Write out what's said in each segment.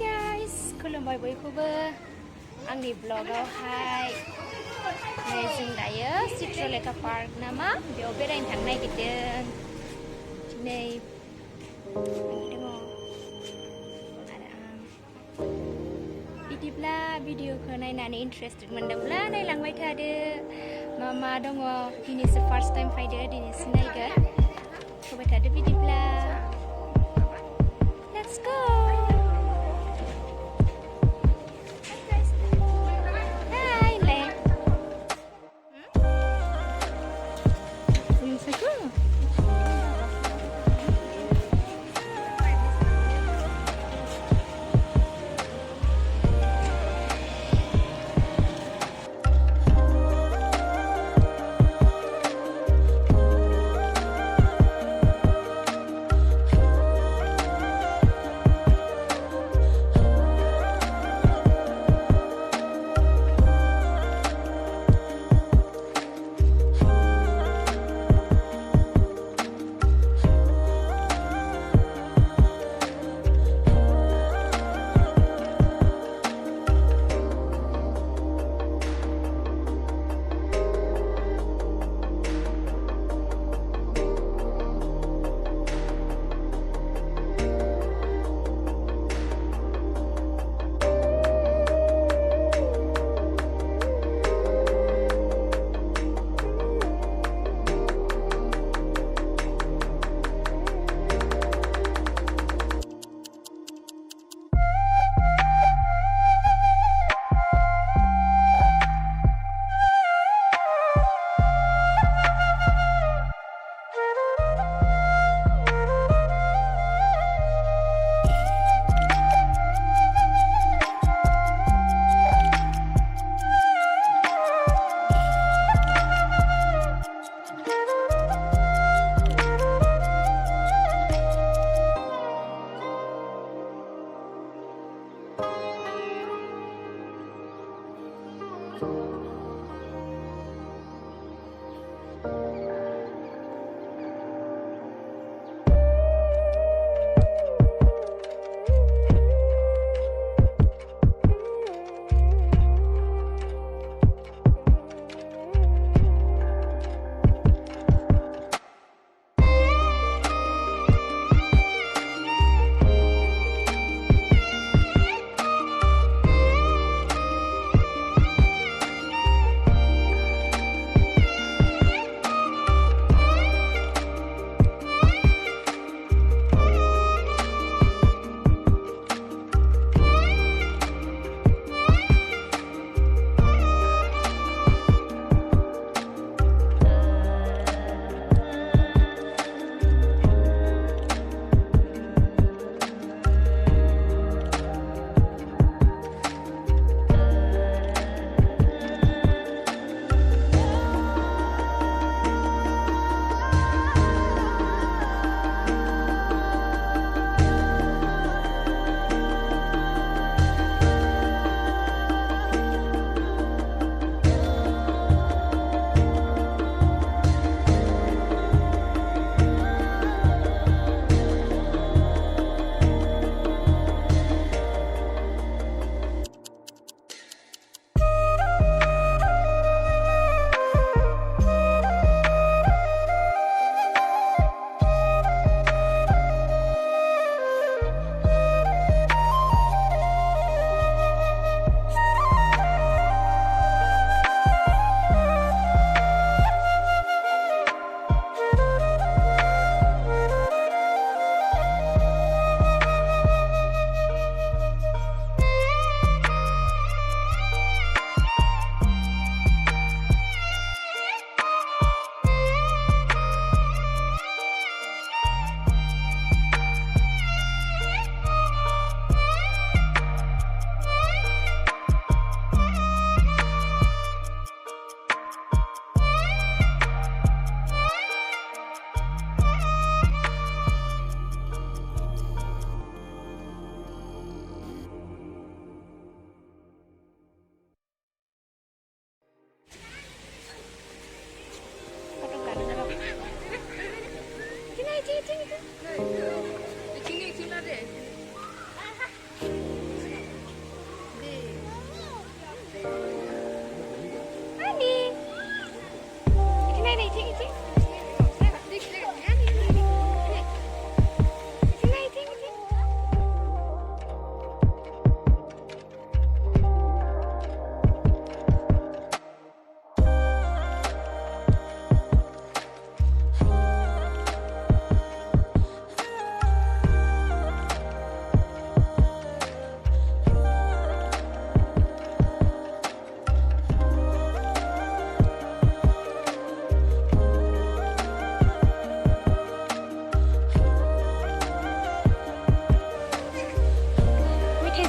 guys, खुलुमबाय बयखौबो आंनि ब्लगावहाय नै जों दायो चित्रलेखा पार्क नामा बेयाव बेरायनो थांनो नागिरदों दिनै दङ आरो आं बिदिब्ला भिडिअखौ नायनानै इन्ट्रेस्टेड मोनदोंब्ला नायलांबाय थादो मा दङ दिनैसो फार्स्ट टाइम फैदो दिनैसो नायगोन होबाय थादो बिदिब्ला Let's go! Hi, Le. Yung sago.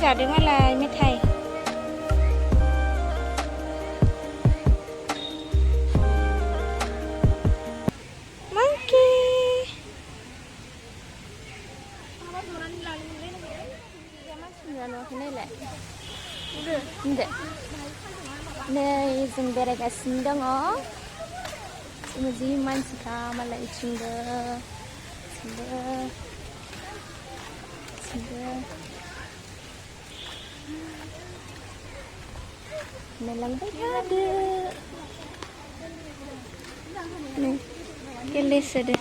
जादों मालाय मेथाइ monkey नै जों बेरायगासिनो दङ जोङो जि मानसिखा मालाय इथिंबो नायलांबाय थादो नै गेलेसोदो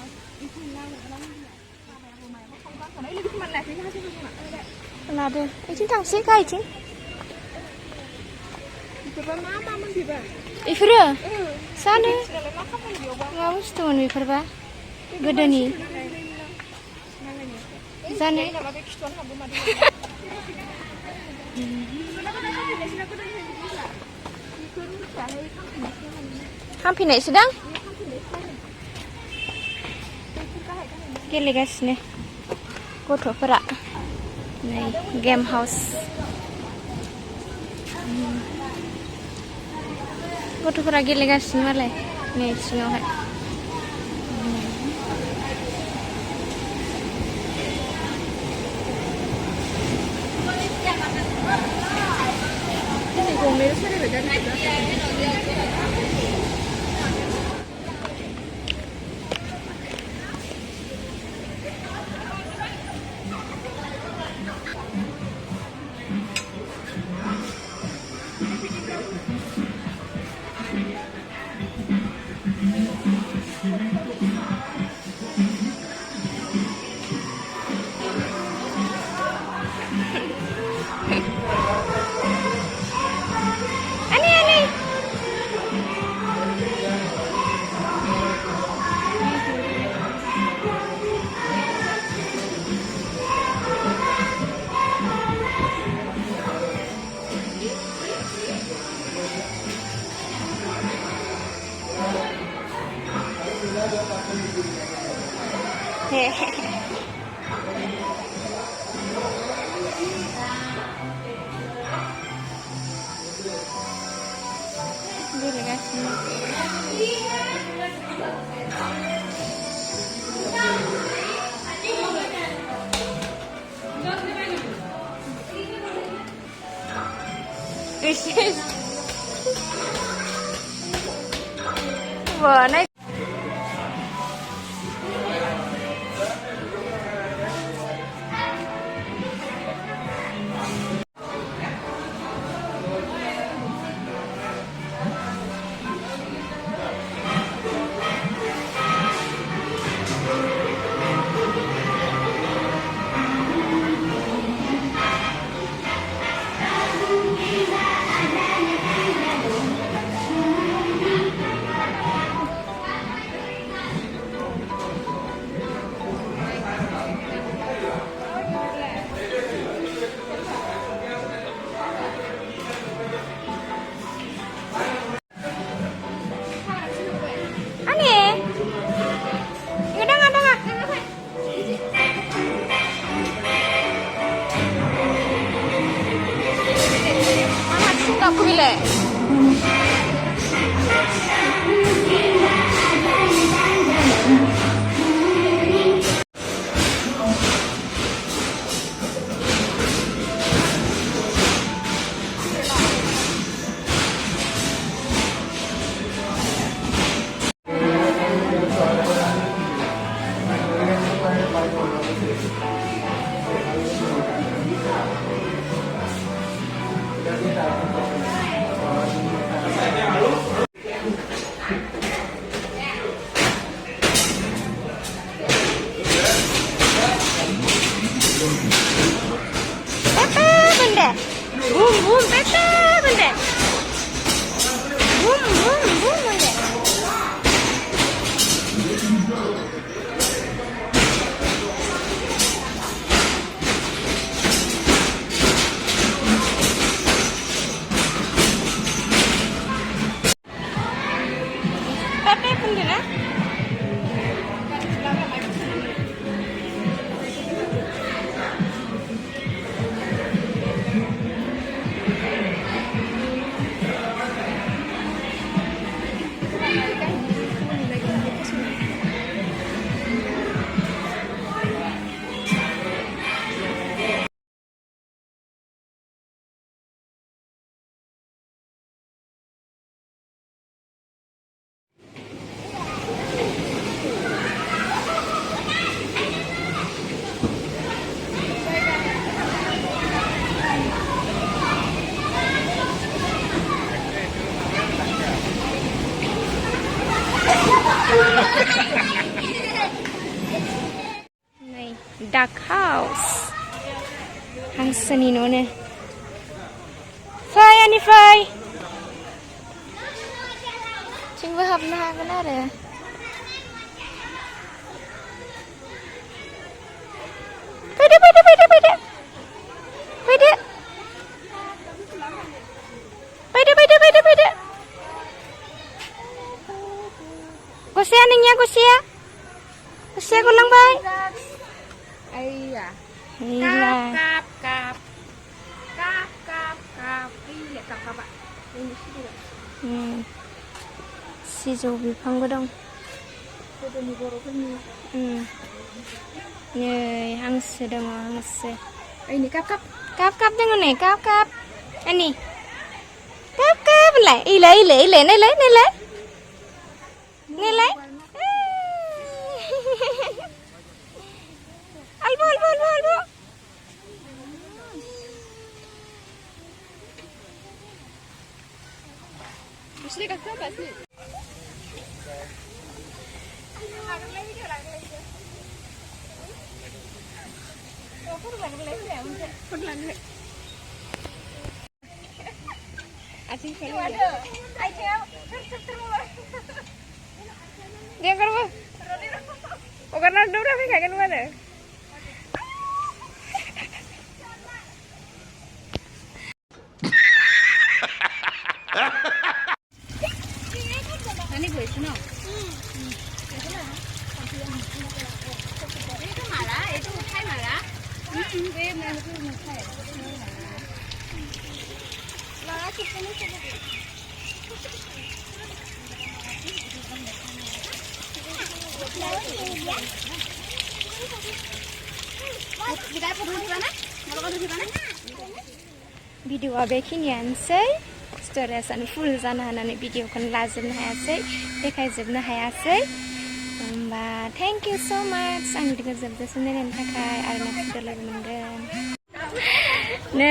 लादो इथिं थांसै गाइथिं इफोरो जानो मा बुस्थुमोन बेफोरबा गोदोनि जानो हामफैनायसो दां गेलेगासिनो गथ'फोरा नै गेम हाउस गथ'फोरा गेलेगासिनो मालाय नै सिङावहाय Wah, naik. Aku bilang. duck house hangsोनि न'नो fai ani fai थिंबो हाबनो हागोन आरो फैदो फैदो फैदो फैदो फैदो फैदो फैदो फैदो फैदो गसाया नोंनिया गसाया गलांबाय सिजौ बिफांबो दं गोदोनि बर'फोरनि नै हांसो दङ हांसो ओइनि काप दङ नै काप अनि काप लाय इलाय नायलाय albo Mesti kakak pasti. Dia kerja. Oh karena udah kayak kan mana? Ini gue sih no. Itu malah, itu utai malah. Gue malah itu utai. Malah kita ni coba. Kita perlu di mana? Mau kau di mana? Video बेखिनियानोसै स्ट'रेजआनो full जानो हानानै भिडिअखौनो लाजोबनो हायासै देखायजोबनो हायासै होमबा thank you स' माच आंनि भिडिअखौ जोबजासिम नायनायनि थाखाय आरो नेक्स्ट भिडिअ लोगो मोनगोन नै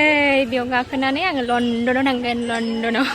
बेयाव गाखोनानै आङो लण्डनाव थांगोन लण्डनाव